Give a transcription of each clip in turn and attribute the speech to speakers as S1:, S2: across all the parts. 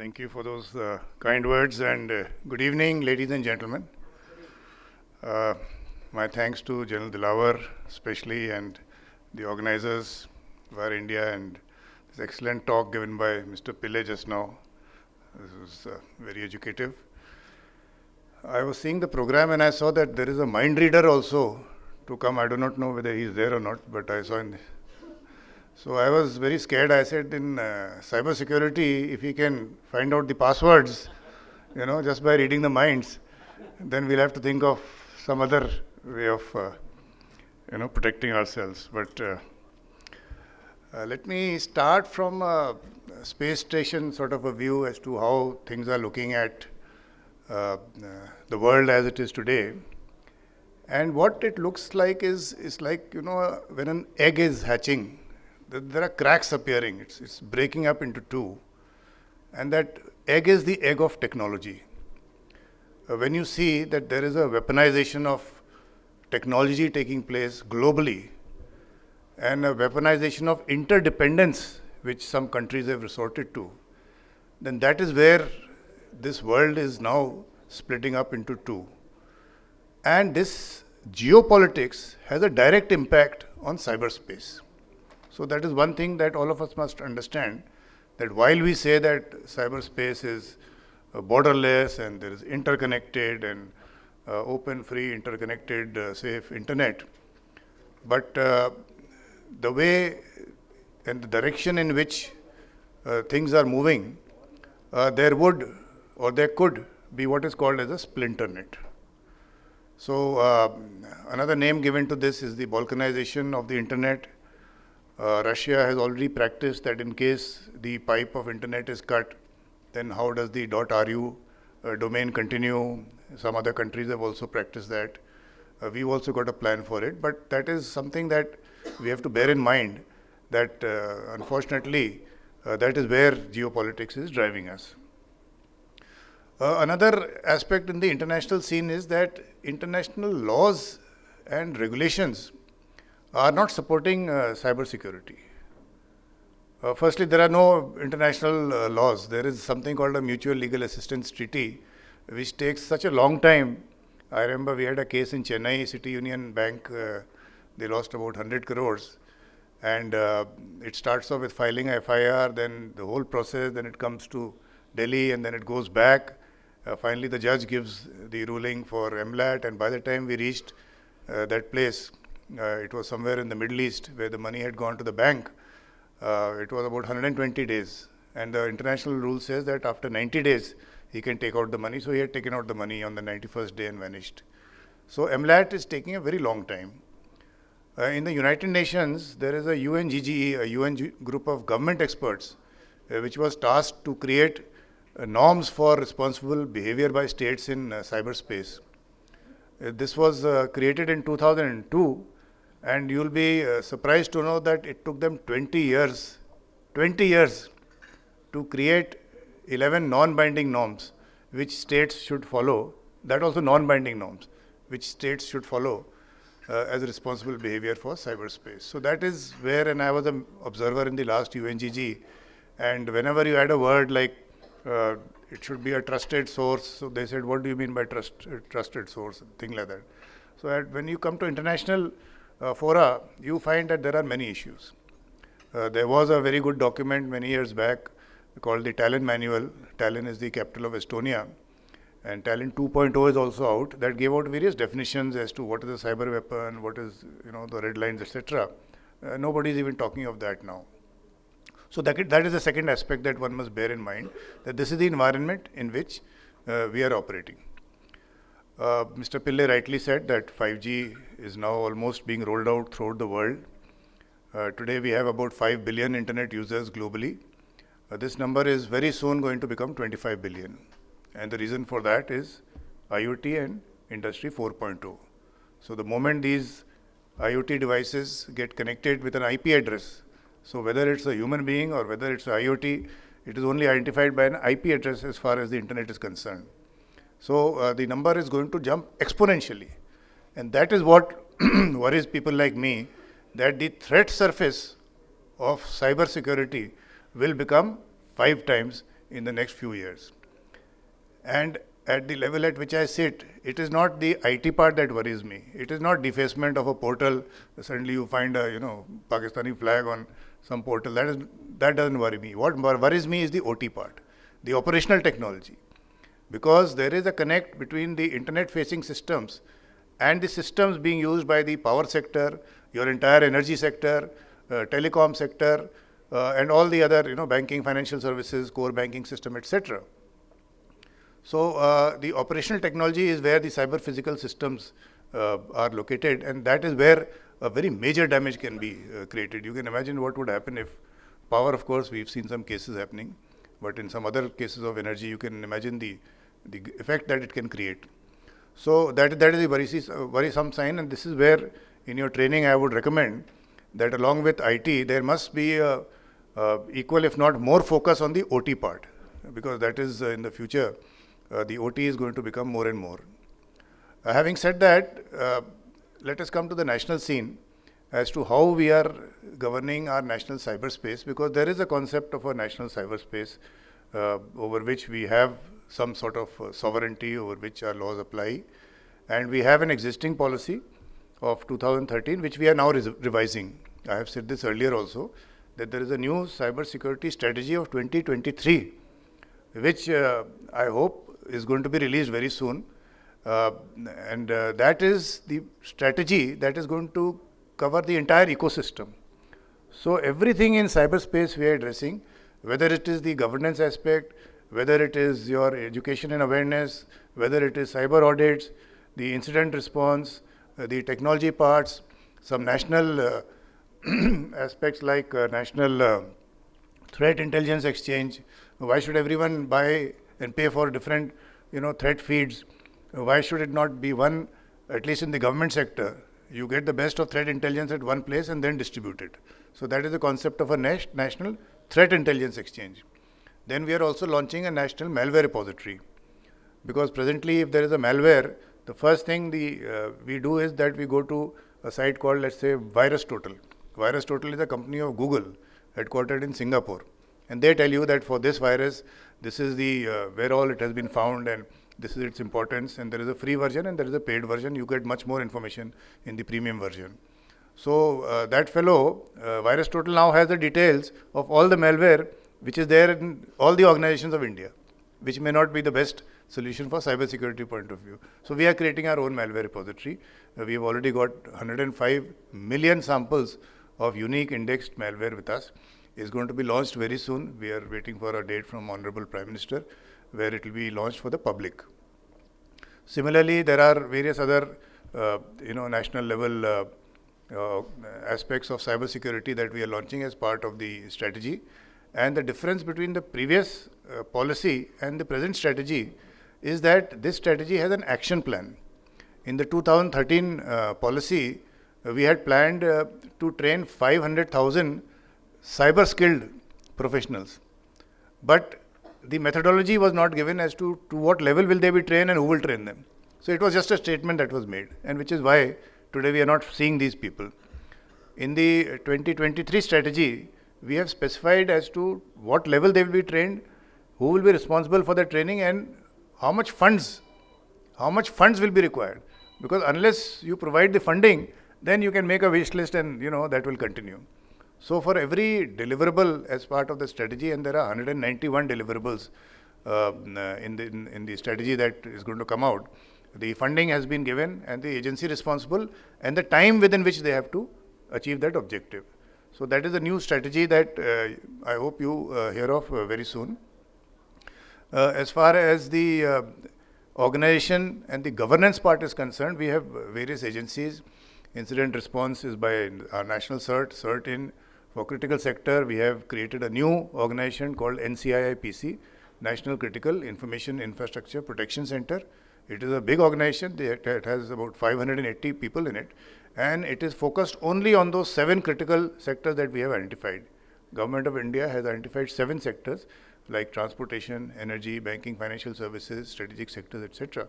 S1: Thank you for those kind words, and good evening, ladies and gentlemen. My thanks to General Dilawar especially, and the organizers, VARINDIA, and this excellent talk given by Mr. Pillai just now. This was very educative. I was seeing the program and I saw that there is a mind reader also to come. I do not know whether he is there or not, but I saw in. So I was very scared. I said, in cybersecurity, if we can find out the passwords, just by reading the minds, then we'll have to think of some other way of, protecting ourselves. But let me start from a space station sort of a view as to how things are looking at the world as it is today. And what it looks like is like, when an egg is hatching, there are cracks appearing. It's breaking up into two. And that egg is the egg of technology. When you see that there is a weaponization of technology taking place globally, and a weaponization of interdependence, which some countries have resorted to, then that is where this world is now splitting up into two. And this geopolitics has a direct impact on cyberspace. So that is one thing that all of us must understand, that while we say that cyberspace is borderless and there is interconnected and open, free, interconnected, safe internet, but the way and the direction in which things are moving, there would or there could be what is called as a splinter net. So another name given to this is the balkanization of the internet. Russia has already practiced that in case the pipe of internet is cut, then how does the .ru domain continue? Some other countries have also practiced that. We've also got a plan for it, but that is something that we have to bear in mind, that unfortunately that is where geopolitics is driving us. Another aspect in the international scene is that international laws and regulations are not supporting cybersecurity. Firstly, there are no international laws. There is something called a Mutual Legal Assistance Treaty, which takes such a long time. I remember we had a case in Chennai City Union Bank. They lost about 100 crores. And it starts off with filing a FIR, then the whole process, then it comes to Delhi, and then it goes back. Finally, the judge gives the ruling for MLAT, and by the time we reached that place, it was somewhere in the Middle East where the money had gone to the bank. It was about 120 days. And the international rule says that after 90 days, he can take out the money. So he had taken out the money on the 91st day and vanished. So MLAT is taking a very long time. In the United Nations, there is a UNGGE, a UN group of government experts, which was tasked to create norms for responsible behavior by states in cyberspace. This was created in 2002. And you'll be surprised to know that it took them 20 years to create 11 non-binding norms which states should follow, that also non-binding norms, which states should follow as responsible behavior for cyberspace. So that is where, and I was an observer in the last UNGG, and whenever you add a word like it should be a trusted source, so they said, what do you mean by trusted source, thing like that. So when you come to international fora, you find that there are many issues. There was a very good document many years back called the Tallinn Manual. Tallinn is the capital of Estonia, and Tallinn 2.0 is also out, that gave out various definitions as to what is a cyber weapon, what is the red lines, etc. Nobody is even talking of that now. So that is the second aspect that one must bear in mind, that this is the environment in which we are operating. Mr. Pillai rightly said that 5G is now almost being rolled out throughout the world. Today we have about 5 billion internet users globally. This number is very soon going to become 25 billion. And the reason for that is IoT and Industry 4.0. So the moment these IoT devices get connected with an IP address, so whether it's a human being or whether it's IoT, it is only identified by an IP address as far as the internet is concerned. So the number is going to jump exponentially. And that is what worries people like me, that the threat surface of cybersecurity will become 5 times in the next few years. And at the level at which I sit, it is not the IT part that worries me. It is not defacement of a portal. Suddenly you find a Pakistani flag on some portal. That doesn't worry me. What worries me is the OT part, the operational technology, because there is a connect between the internet-facing systems and the systems being used by the power sector, your entire energy sector, telecom sector, and all the other banking, financial services, core banking system, etc. So the operational technology is where the cyber physical systems are located, and that is where a very major damage can be created. You can imagine what would happen if power, of course, we've seen some cases happening, but in some other cases of energy, you can imagine the effect that it can create. So that is a worrisome sign, and this is where in your training I would recommend that along with IT, there must be a equal, if not more, focus on the OT part, because that is in the future. The OT is going to become more and more. Having said that, let us come to the national scene as to how we are governing our national cyberspace, because there is a concept of a national cyberspace over which we have some sort of sovereignty, over which our laws apply. And we have an existing policy of 2013, which we are now revising. I have said this earlier also, that there is a new cybersecurity strategy of 2023, which I hope is going to be released very soon. And that is the strategy that is going to cover the entire ecosystem. So everything in cyberspace we are addressing, whether it is the governance aspect, whether it is your education and awareness, whether it is cyber audits, the incident response, the technology parts, some national aspects like national threat intelligence exchange. Why should everyone buy and pay for different threat feeds? Why should it not be one, at least in the government sector, you get the best of threat intelligence at one place and then distribute it. So that is the concept of a national threat intelligence exchange. Then we are also launching a national malware repository, because presently if there is a malware, the first thing we do is that we go to a site called, let's say, VirusTotal. VirusTotal is a company of Google, headquartered in Singapore. And they tell you that for this virus, this is the where all it has been found, and this is its importance, and there is a free version and there is a paid version. You get much more information in the premium version. So that fellow, VirusTotal, now has the details of all the malware which is there in all the organizations of India, which may not be the best solution for cybersecurity point of view. So we are creating our own malware repository. We have already got 105 million samples of unique indexed malware with us. It's going to be launched very soon. We are waiting for a date from Honorable Prime Minister, where it will be launched for the public. Similarly, there are various other national level aspects of cybersecurity that we are launching as part of the strategy. And the difference between the previous policy and the present strategy is that this strategy has an action plan. In the 2013 policy, we had planned to train 500,000 cyber skilled professionals. But the methodology was not given as to what level will they be trained and who will train them. So it was just a statement that was made, and which is why today we are not seeing these people. In the 2023 strategy, we have specified as to what level they will be trained, who will be responsible for the training, and how much funds will be required. Because unless you provide the funding, then you can make a wish list and that will continue. So for every deliverable as part of the strategy, and there are 191 deliverables in the strategy that is going to come out, the funding has been given and the agency responsible and the time within which they have to achieve that objective. So that is a new strategy that I hope you hear of very soon. As far as the organization and the governance part is concerned, we have various agencies. Incident response is by our national CERT in. For critical sector, we have created a new organization called NCIIPC, National Critical Information Infrastructure Protection Center. It is a big organization. It has about 580 people in it, and it is focused only on those 7 critical sectors that we have identified. Government of India has identified 7 sectors like transportation, energy, banking, financial services, strategic sectors, etc.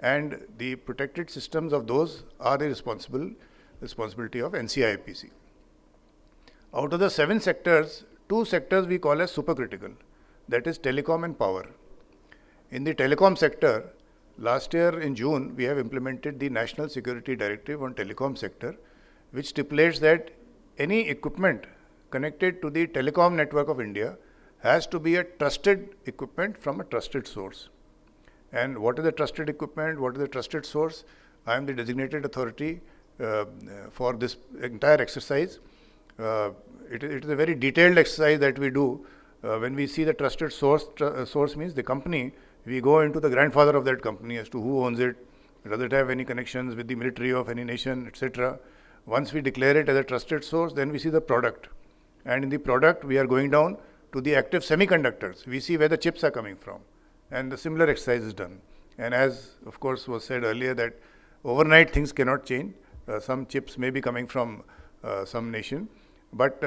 S1: And the protected systems of those are the responsibility of NCIIPC. Out of the 7 sectors, 2 sectors we call as supercritical. that is telecom and power. In the telecom sector, last year in June, we have implemented the National Security Directive on Telecom sector, which stipulates that any equipment connected to the telecom network of India has to be a trusted equipment from a trusted source. And what is the trusted equipment? What is the trusted source? I am the designated authority for this entire exercise. It is a very detailed exercise that we do. When we see the trusted source, source means the company, we go into the grandfather of that company as to who owns it, does it have any connections with the military of any nation, etc. Once we declare it as a trusted source, then we see the product. And in the product, we are going down to the active semiconductors. We see where the chips are coming from. And the similar exercise is done. And as, of course, was said earlier, that overnight things cannot change. Some chips may be coming from some nation. But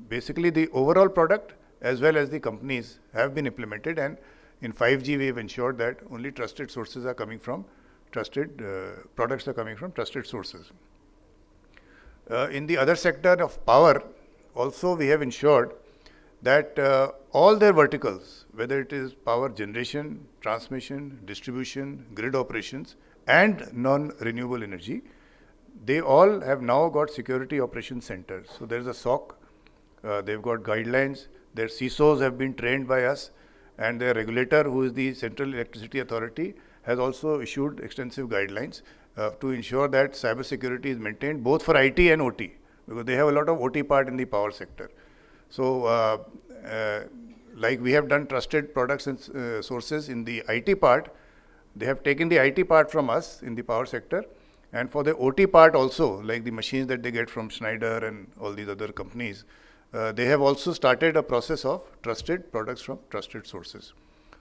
S1: basically the overall product as well as the companies have been implemented, and in 5G we have ensured that only trusted sources are coming from trusted, products are coming from trusted sources. In the other sector of power, also we have ensured that all their verticals, whether it is power generation, transmission, distribution, grid operations, and non-renewable energy, they all have now got security operations centers. So there is a SOC, they've got guidelines, their CISOs have been trained by us, and their regulator, who is the Central Electricity Authority, has also issued extensive guidelines to ensure that cybersecurity is maintained both for IT and OT, because they have a lot of OT part in the power sector. So like we have done trusted products and sources in the IT part, they have taken the IT part from us in the power sector, and for the OT part also, like the machines that they get from Schneider and all these other companies, they have also started a process of trusted products from trusted sources.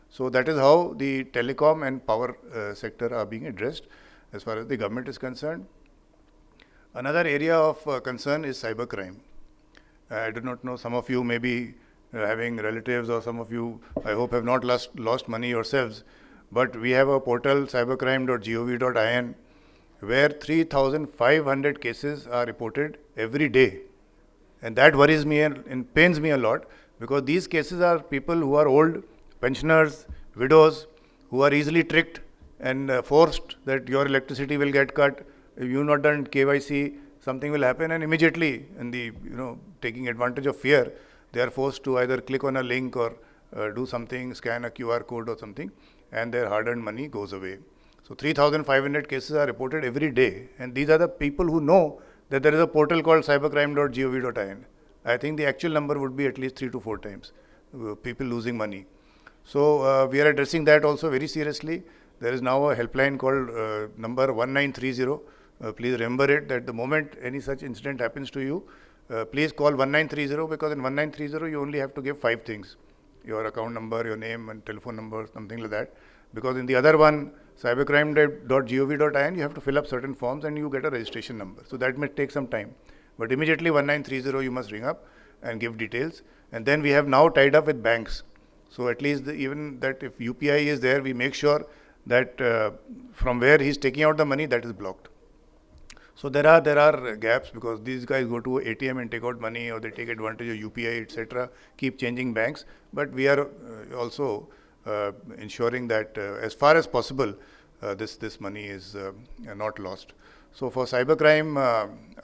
S1: So that is how the telecom and power sector are being addressed as far as the government is concerned. Another area of concern is cybercrime. I do not know, some of you may be having relatives, or some of you, I hope, have not lost money yourselves, but we have a portal, cybercrime.gov.in, where 3,500 cases are reported every day. And that worries me and pains me a lot, because these cases are people who are old, pensioners, widows, who are easily tricked and forced that your electricity will get cut, if you have not done KYC, something will happen, and immediately, in the taking advantage of fear, they are forced to either click on a link or do something, scan a QR code or something, and their hard-earned money goes away. So 3,500 cases are reported every day, and these are the people who know that there is a portal called cybercrime.gov.in. I think the actual number would be at least 3 to 4 times people losing money. So we are addressing that also very seriously. There is now a helpline called number 1930. Please remember it, that the moment any such incident happens to you, please call 1930, because in 1930 you only have to give 5 things: your account number, your name and telephone number, something like that. Because in the other one, cybercrime.gov.in, you have to fill up certain forms and you get a registration number. So that may take some time. But immediately 1930 you must ring up and give details. And then we have now tied up with banks. So at least even that if UPI is there, we make sure that from where he's taking out the money, that is blocked. So there are gaps, because these guys go to ATM and take out money, or they take advantage of UPI, etc., keep changing banks. But we are also ensuring that as far as possible, this money is not lost. So for cybercrime,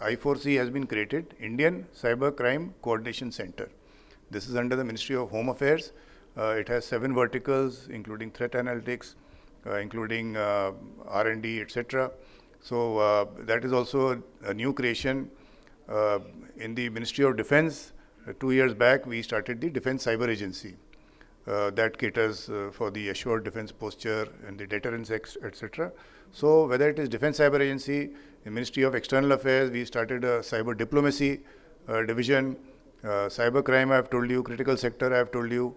S1: I4C has been created, Indian Cybercrime Coordination Center. This is under the Ministry of Home Affairs. It has 7 verticals, including threat analytics, including R&D, etc. So that is also a new creation. In the Ministry of Defense, 2 years back, we started the Defense Cyber Agency that caters for the assured defense posture and the deterrence, etc. So whether it is Defense Cyber Agency, the Ministry of External Affairs, we started a cyber diplomacy division. Cybercrime, I have told you, critical sector, I have told you.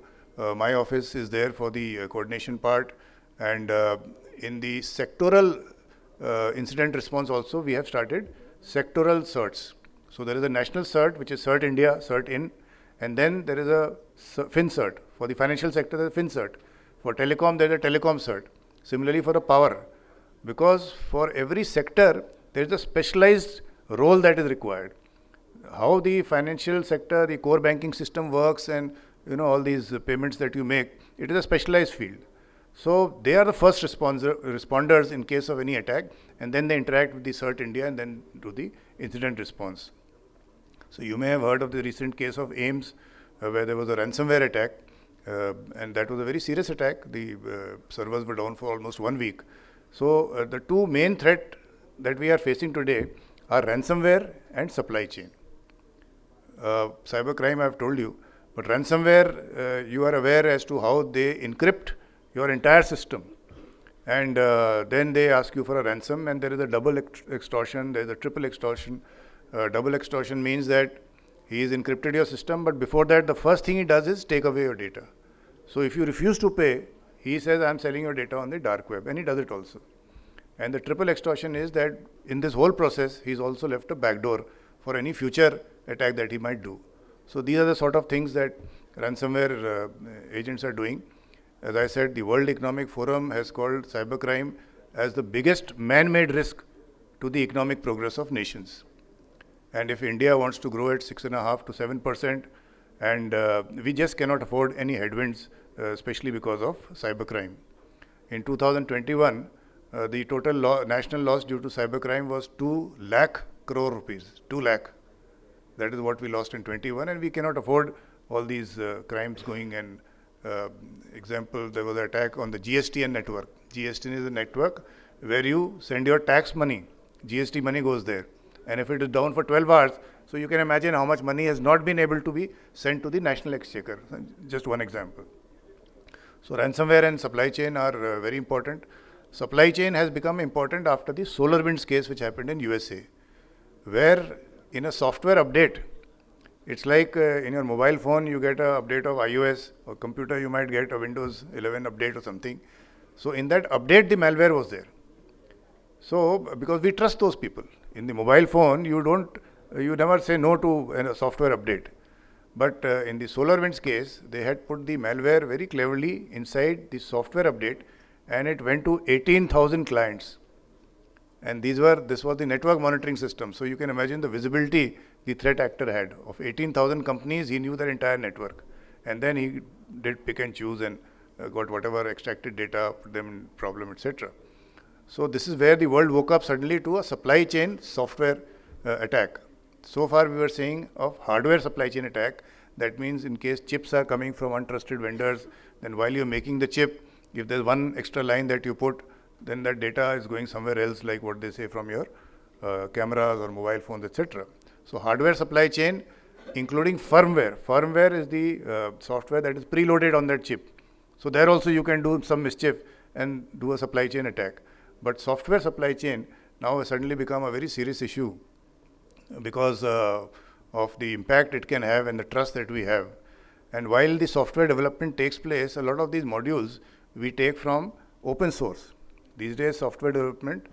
S1: My office is there for the coordination part. And in the sectoral incident response also, we have started sectoral certs. So there is a national cert, which is Cert India, Cert In, and then there is a FinCert. For the financial sector, there is a FinCert. For telecom, there is a telecom cert. Similarly for the power, because for every sector, there is a specialized role that is required. How the financial sector, the core banking system works, and all these payments that you make, it is a specialized field. So they are the first responders in case of any attack, and then they interact with the CERT India and then do the incident response. So you may have heard of the recent case of AIMS, where there was a ransomware attack, and that was a very serious attack. The servers were down for almost 1 week. So the two main threats that we are facing today are ransomware and supply chain. Cybercrime, I have told you, but ransomware, you are aware as to how they encrypt your entire system, and then they ask you for a ransom, and there is a double extortion, there is a triple extortion. Double extortion means that he has encrypted your system, but before that, the first thing he does is take away your data. So if you refuse to pay, he says, I am selling your data on the dark web, and he does it also. And the triple extortion is that in this whole process, he's also left a backdoor for any future attack that he might do. So these are the sort of things that ransomware agents are doing. As I said, the World Economic Forum has called cybercrime as the biggest man-made risk to the economic progress of nations. And if India wants to grow at 6.5 to 7%, and we just cannot afford any headwinds, especially because of cybercrime. In 2021, the total national loss due to cybercrime was 2 lakh crore rupees. 2 lakh. That is what we lost in 21, and we cannot afford all these crimes going. And example, there was an attack on the GSTN network. GSTN is a network where you send your tax money. GST money goes there. And if it is down for 12 hours, so you can imagine how much money has not been able to be sent to the national exchequer. Just one example. So ransomware and supply chain are very important. Supply chain has become important after the SolarWinds case which happened in USA, where in a software update, it's like in your mobile phone you get an update of iOS, or computer you might get a Windows 11 update or something. So in that update the malware was there. So because we trust those people. In the mobile phone you never say no to a software update. But in the SolarWinds case, they had put the malware very cleverly inside the software update, and it went to 18,000 clients. And this was the network monitoring system. So you can imagine the visibility the threat actor had. Of 18,000 companies, he knew their entire network. And then he did pick and choose and got whatever extracted data, put them in problem, etc. So this is where the world woke up suddenly to a supply chain software attack. So far we were saying of hardware supply chain attack. That means in case chips are coming from untrusted vendors, then while you're making the chip, if there's one extra line that you put, then that data is going somewhere else, like what they say from your cameras or mobile phones, etc. So hardware supply chain, including firmware. Firmware is the software that is preloaded on that chip. So there also you can do some mischief and do a supply chain attack. But software supply chain now has suddenly become a very serious issue because of the impact it can have and the trust that we have. And while the software development takes place, a lot of these modules we take from open source. These days, software development,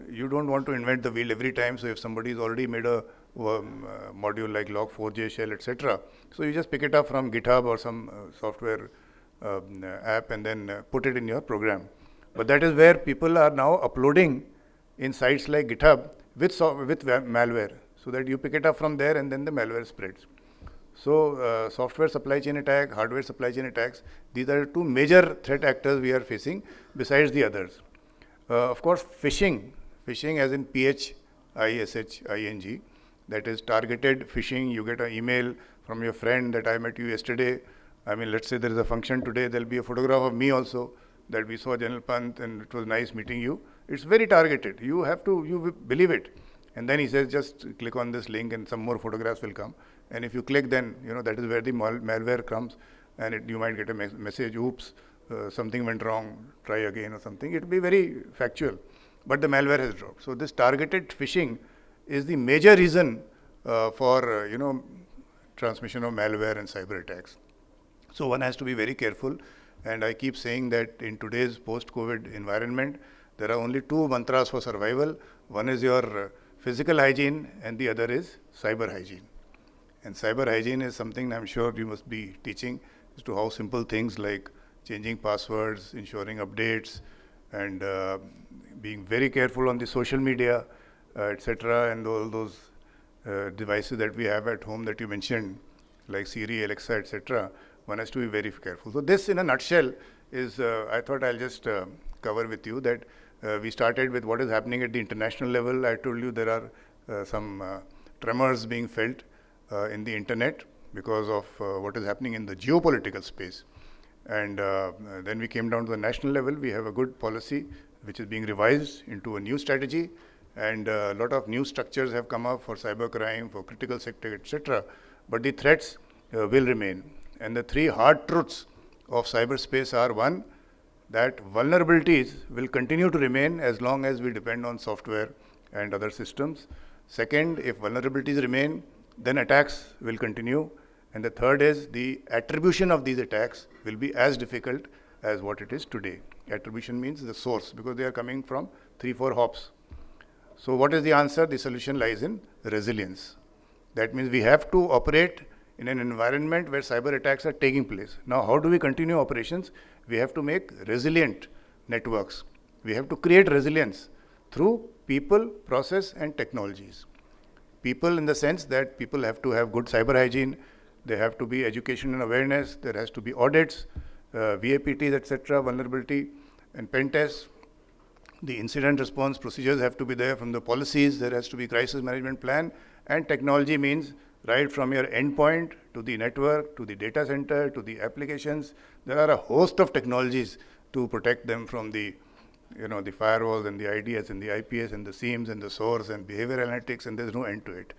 S1: you don't want to invent the wheel every time. So if somebody has already made a module like log4j shell, etc., so you just pick it up from GitHub or some software app and then put it in your program. But that is where people are now uploading in sites like GitHub with malware, so that you pick it up from there and then the malware spreads. So software supply chain attack, hardware supply chain attacks, these are two major threat actors we are facing besides the others. Of course, phishing as in PHISHING, that is targeted phishing. You get an email from your friend that I met you yesterday. I mean, let's say there is a function today, there will be a photograph of me also, that we saw General Pant and it was nice meeting you. It's very targeted. You believe it. And then he says, just click on this link and some more photographs will come. And if you click, then that is where the malware comes, and you might get a message, oops, something went wrong, try again or something. It will be very factual, but the malware has dropped. So this targeted phishing is the major reason for transmission of malware and cyber attacks. So one has to be very careful, and I keep saying that in today's post-COVID environment, there are only two mantras for survival. One is your physical hygiene and the other is cyber hygiene. And cyber hygiene is something I'm sure you must be teaching as to how simple things like changing passwords, ensuring updates, and being very careful on the social media, etc., and all those devices that we have at home that you mentioned. like Siri, Alexa, etc., one has to be very careful. So this, in a nutshell, is I thought I'll just cover with you that we started with what is happening at the international level. I told you there are some tremors being felt in the internet because of what is happening in the geopolitical space. And then we came down to the national level. We have a good policy which is being revised into a new strategy, and a lot of new structures have come up for cybercrime, for critical sector, etc. But the threats will remain. And the three hard truths of cyberspace are: one, that vulnerabilities will continue to remain as long as we depend on software and other systems. Second, if vulnerabilities remain, then attacks will continue. And the third is the attribution of these attacks will be as difficult as what it is today. Attribution means the source, because they are coming from 3-4 hops. So what is the answer? The solution lies in resilience. That means we have to operate in an environment where cyber attacks are taking place. Now, how do we continue operations? We have to make resilient networks. We have to create resilience through people, process, and technologies. People, in the sense that people have to have good cyber hygiene, there have to be education and awareness, there has to be audits, VAPTs, etc., vulnerability and pen tests. The incident response procedures have to be there from the policies, there has to be crisis management plan, and technology means right from your endpoint to the network, to the data center, to the applications. There are a host of technologies to protect them from the the firewalls and the IDS and the IPS and the SIEMs and the source and behavior analytics, and there's no end to it.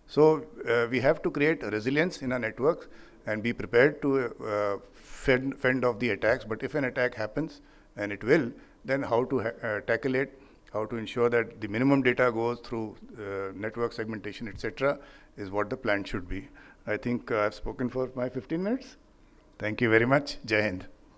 S1: So we have to create resilience in our networks and be prepared to fend off the attacks. But if an attack happens, and it will, then how to tackle it, how to ensure that the minimum data goes through network segmentation, etc., is what the plan should be. I think I've spoken for my 15 minutes. Thank you very much. Jai Hind.